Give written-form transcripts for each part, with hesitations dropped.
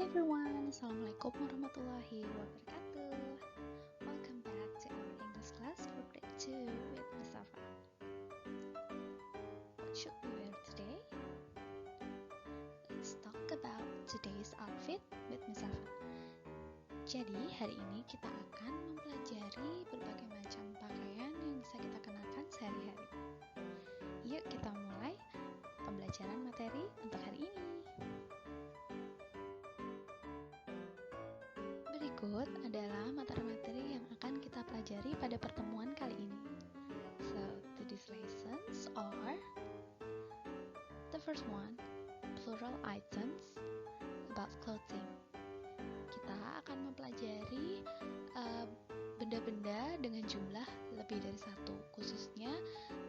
everyone, Assalamualaikum warahmatullahi wabarakatuh. Welcome back to our English class for grade 2 with Mustafa. What should we wear today? Let's talk about today's outfit with Mustafa. Jadi hari ini kita akan mempelajari berbagai macam pakaian yang bisa kita kenakan sehari-hari. Yuk kita mulai pembelajaran materi untuk hari ini. Berikut adalah materi-materi yang akan kita pelajari pada pertemuan kali ini. So, today's lessons are the first one, plural items about clothing. Kita akan mempelajari benda-benda dengan jumlah lebih dari satu, khususnya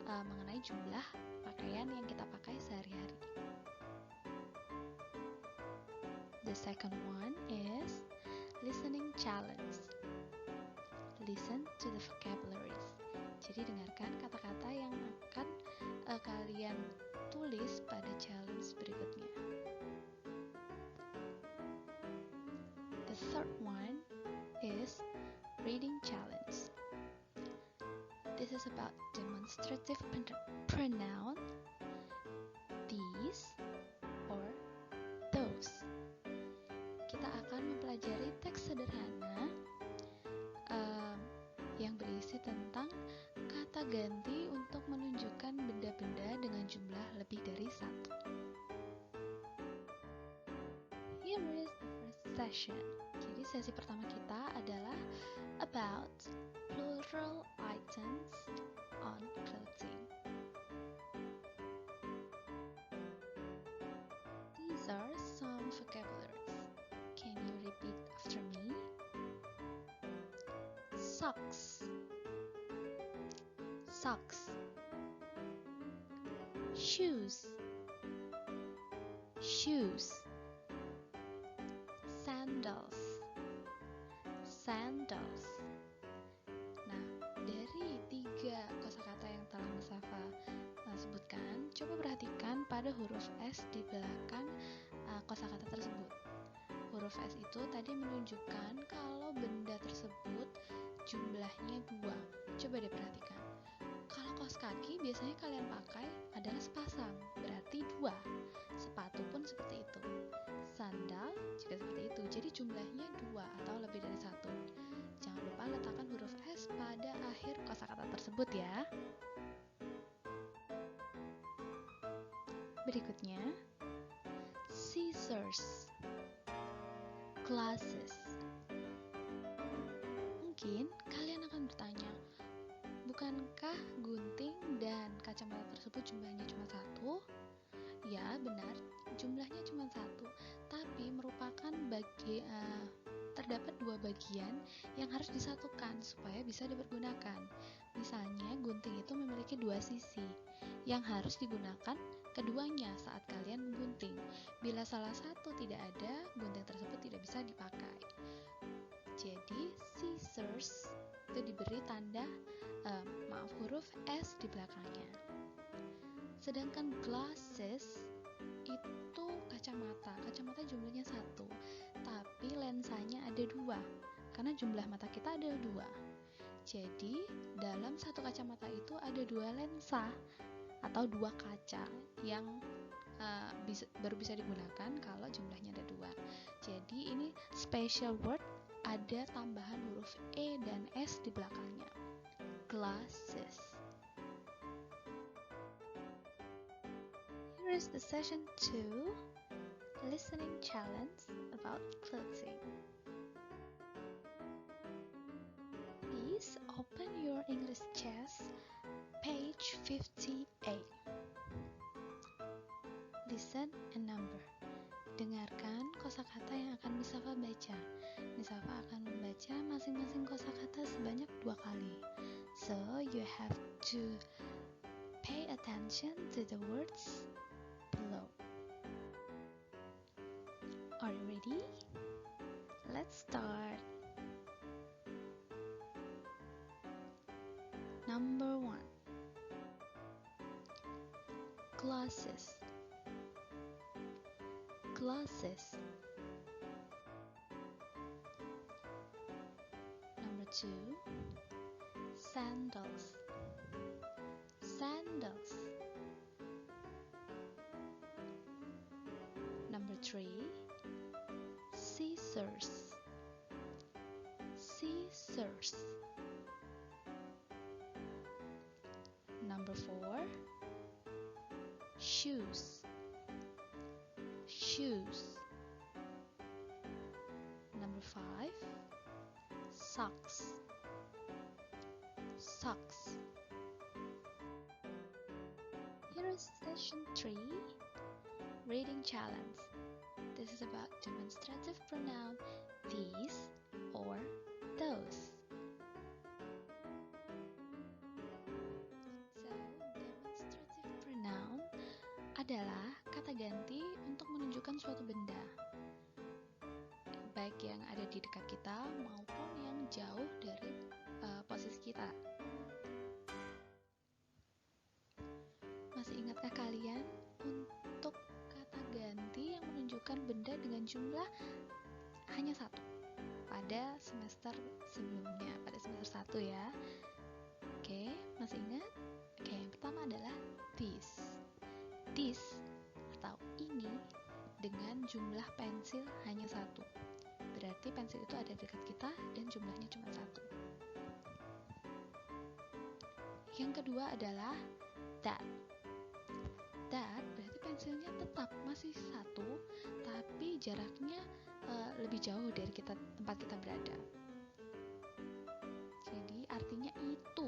mengenai jumlah pakaian yang kita pakai sehari-hari. The second one is listening challenge. Listen to the vocabularies. Jadi dengarkan kata-kata yang akan kalian tulis pada challenge berikutnya. The third one is reading challenge. This is about demonstrative pronoun these or those. Kita akan mempelajari teks sederhana yang berisi tentang kata ganti untuk menunjukkan benda-benda dengan jumlah lebih dari satu. Here is the first session. Jadi sesi pertama kita adalah about plural items on clothing. These are some vocabularies. Can you repeat after me? Socks, socks. Shoes, shoes. Sandals, sandals. Nah, dari 3 kosakata yang telah Mustafa sebutkan, coba perhatikan pada huruf S di belakang kosakata tersebut. Huruf S itu tadi menunjukkan kalau benda tersebut jumlahnya 2. Coba deh perhatikan. Kalau kaos kaki biasanya kalian pakai adalah sepasang, berarti 2. Sepatu pun seperti itu. Sandal juga seperti itu. Jadi jumlahnya 2 atau lebih dari 1. Jangan lupa letakkan huruf S pada akhir kosakata tersebut ya. Berikutnya, scissors, glasses. Mungkin kalian akan bertanya, bukankah gunting dan kacamata tersebut jumlahnya cuma 1? Ya, benar, jumlahnya cuma 1, tapi merupakan terdapat 2 bagian yang harus disatukan supaya bisa dipergunakan. Misalnya, gunting itu memiliki 2 sisi yang harus digunakan keduanya saat kalian menggunting. Bila salah satu tidak ada, gunting tersebut tidak bisa dipakai. Jadi, scissors itu diberi tanda huruf S di belakangnya. Sedangkan glasses itu kacamata. Kacamata jumlahnya 1, tapi lensanya ada 2, karena jumlah mata kita ada 2. Jadi, dalam satu kacamata itu ada 2 lensa atau 2 kaca yang baru bisa digunakan kalau jumlahnya ada 2. Jadi, ini special word, ada tambahan huruf E dan S di belakangnya. Glasses. Here is the session 2, listening challenge about clothing. Please open your English chest, page 58. Listen and number. Dengarkan kosakata yang akan Mustafa baca. Mustafa akan membaca masing-masing kosakata sebanyak 2 kali. So, you have to pay attention to the words below. Are you ready? Let's start. Number 1. Glasses, glasses. 2, sandals. Sandals. Number 3, scissors. Scissors. Number 4, shoes. Shoes. Number 5, socks. Socks. Here is session 3, reading challenge. This is about demonstrative pronoun these or those. So, demonstrative pronoun adalah kata ganti untuk menunjukkan suatu benda, baik yang ada di dekat kita maupun yang jauh dari posisi kita. Masih ingatkah kalian untuk kata ganti yang menunjukkan benda dengan jumlah hanya satu pada semester sebelumnya, pada semester 1 ya? Oke, masih ingat? Oke, yang pertama adalah this. This atau ini dengan jumlah pensil hanya satu. Berarti pensil itu ada di dekat kita dan jumlahnya cuma satu. Yang kedua adalah that. That berarti pensilnya tetap masih satu, tapi jaraknya lebih jauh dari tempat kita berada. Jadi artinya itu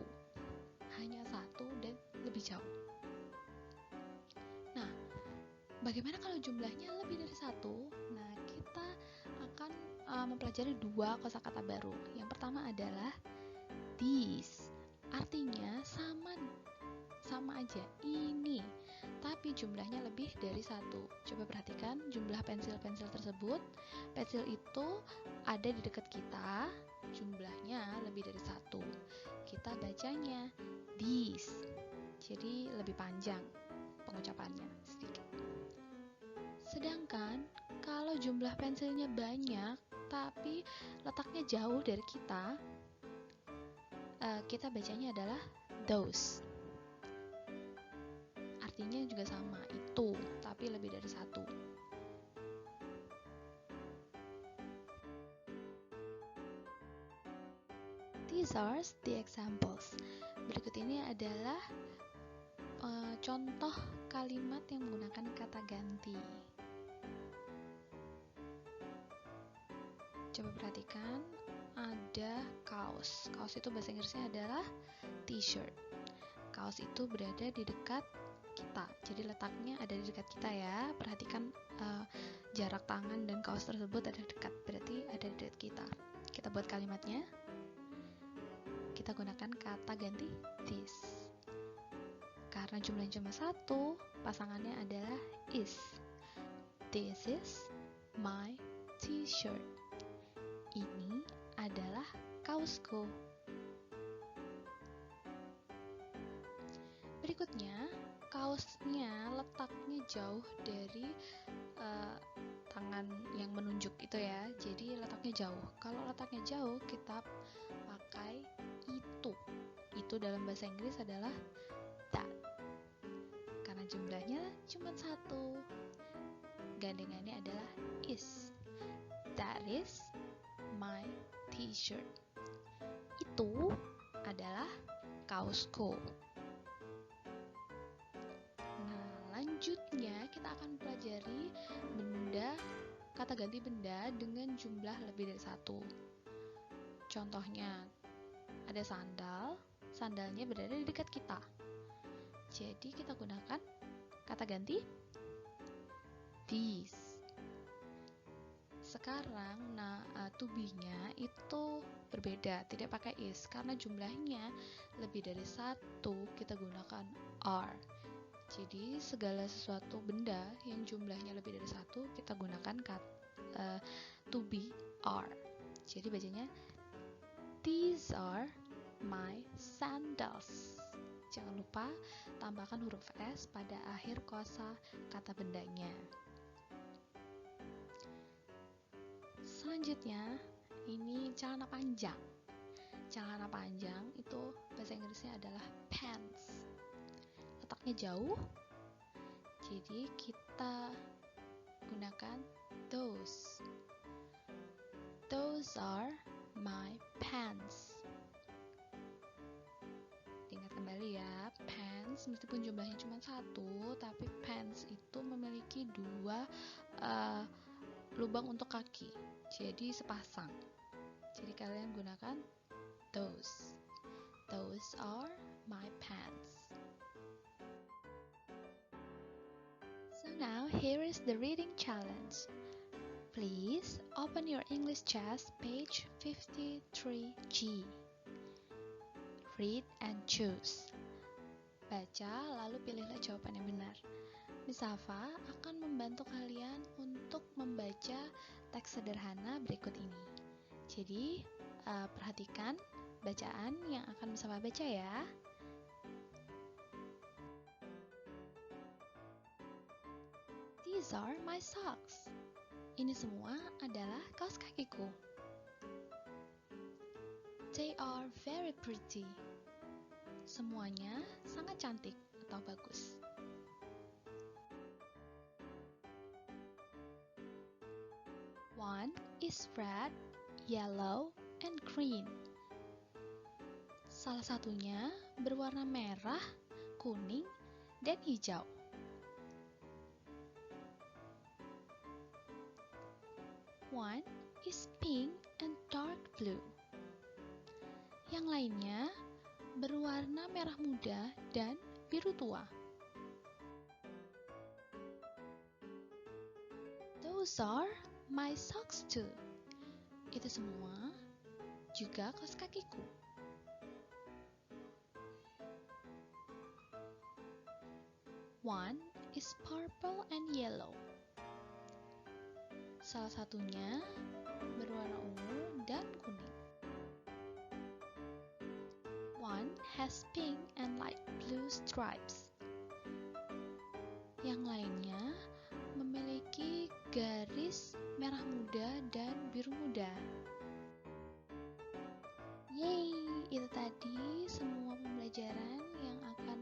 hanya satu dan lebih jauh. Nah, bagaimana kalau jumlahnya lebih dari satu? Nah, kita akan mempelajari dua kosakata baru. Yang pertama adalah these. Artinya sama aja, ini, tapi jumlahnya lebih dari satu. Coba perhatikan jumlah pensil-pensil tersebut. Pensil itu ada di dekat kita, jumlahnya lebih dari satu. Kita bacanya these, jadi lebih panjang pengucapannya sedikit. Sedangkan kalau jumlah pensilnya banyak, tapi letaknya jauh dari kita, kita bacanya adalah those. Artinya juga sama, itu, tapi lebih dari satu. These are the examples. Berikut ini adalah contoh kalimat yang menggunakan kata ganti. Coba perhatikan, ada kaos. Kaos itu bahasa Inggrisnya adalah t-shirt. Kaos itu berada di dekat kita, jadi letaknya ada di dekat kita ya. Perhatikan jarak tangan dan kaos tersebut ada dekat, berarti ada di dekat kita. Kita buat kalimatnya, kita gunakan kata ganti this. Karena jumlahnya cuma satu, pasangannya adalah is. This is my t-shirt. Ini adalah kaosku. Berikutnya, kaosnya letaknya jauh dari tangan yang menunjuk itu ya, jadi letaknya jauh. Kalau letaknya jauh, kita pakai itu. Itu dalam bahasa Inggris adalah that. Karena jumlahnya cuma satu, gandengannya adalah is. That is my t-shirt. Itu adalah kaosku. Selanjutnya kita akan pelajari kata ganti benda dengan jumlah lebih dari satu. Contohnya, ada sandal, sandalnya berada di dekat kita. Jadi kita gunakan kata ganti these. Sekarang, to be-nya itu berbeda, tidak pakai is, karena jumlahnya lebih dari satu, kita gunakan are. Jadi segala sesuatu benda yang jumlahnya lebih dari satu, kita gunakan to be are. Jadi bacanya these are my sandals. Jangan lupa tambahkan huruf s pada akhir kosa kata bendanya. Selanjutnya, ini celana panjang. celana panjang itu bahasa Inggrisnya adalah pants. Letaknya jauh, jadi kita gunakan those. Those are my pants. Ingat kembali ya, pants meskipun jumlahnya cuma satu, tapi pants itu memiliki dua lubang untuk kaki, jadi sepasang. Jadi kalian gunakan those. Those are my pants. So now here is the reading challenge. Please open your English chess page 53G. Read and choose. Baca lalu pilihlah jawaban yang benar. Miss Safa akan membantu kalian untuk membaca teks sederhana berikut ini. Jadi perhatikan bacaan yang akan Miss Safa baca ya. These are my socks. Ini semua adalah kaos kakiku. They are very pretty. Semuanya sangat cantik atau bagus. One is red, yellow, and green. Salah satunya berwarna merah, kuning, dan hijau. One is pink and dark blue. Yang lainnya berwarna merah muda dan biru tua. Those are my socks too. Itu semua juga kaos kakiku. One is purple and yellow. Salah satunya berwarna ungu dan kuning. One has pink and light blue stripes. Yang lainnya memiliki garis merah muda dan biru muda. Yeay, itu tadi semua pembelajaran yang akan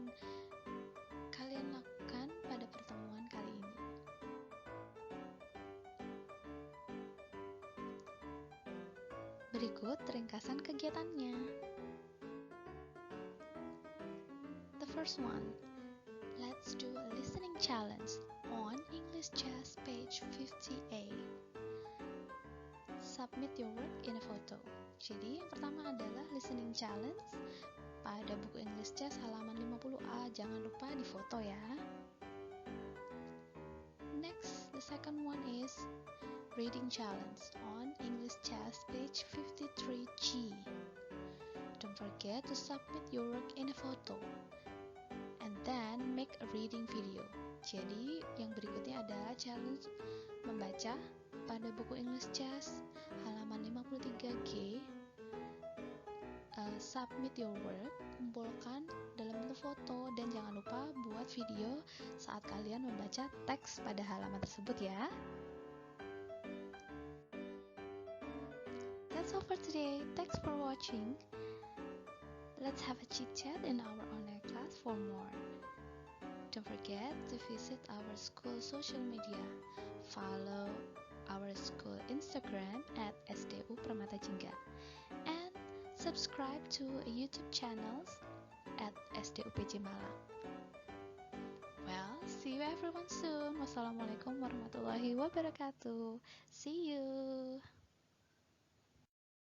kalian lakukan pada pertemuan kali ini. Berikut ringkasan kegiatannya. The first one, let's do a listening challenge on English Chess page 50A. Submit your work in a photo. Jadi yang pertama adalah listening challenge pada buku English Chess halaman 50A. Jangan lupa difoto ya. Next, the second one is reading challenge on English Chess page 53G. Don't forget to submit your work in a photo and then make a reading video. Jadi yang berikutnya adalah challenge membaca pada buku English Chess halaman 53G. Submit your work, kumpulkan dalam bentuk foto, dan jangan lupa buat video saat kalian membaca teks pada halaman tersebut ya. That's all for today. Thanks for watching. Let's have a chit chat in our online class for more. Don't forget to visit our school social media. Follow our school Instagram at SDU Permata Jingga. And subscribe to a YouTube channel at SDUPJ Malang. Well, see you everyone soon. Wassalamualaikum warahmatullahi wabarakatuh. See you.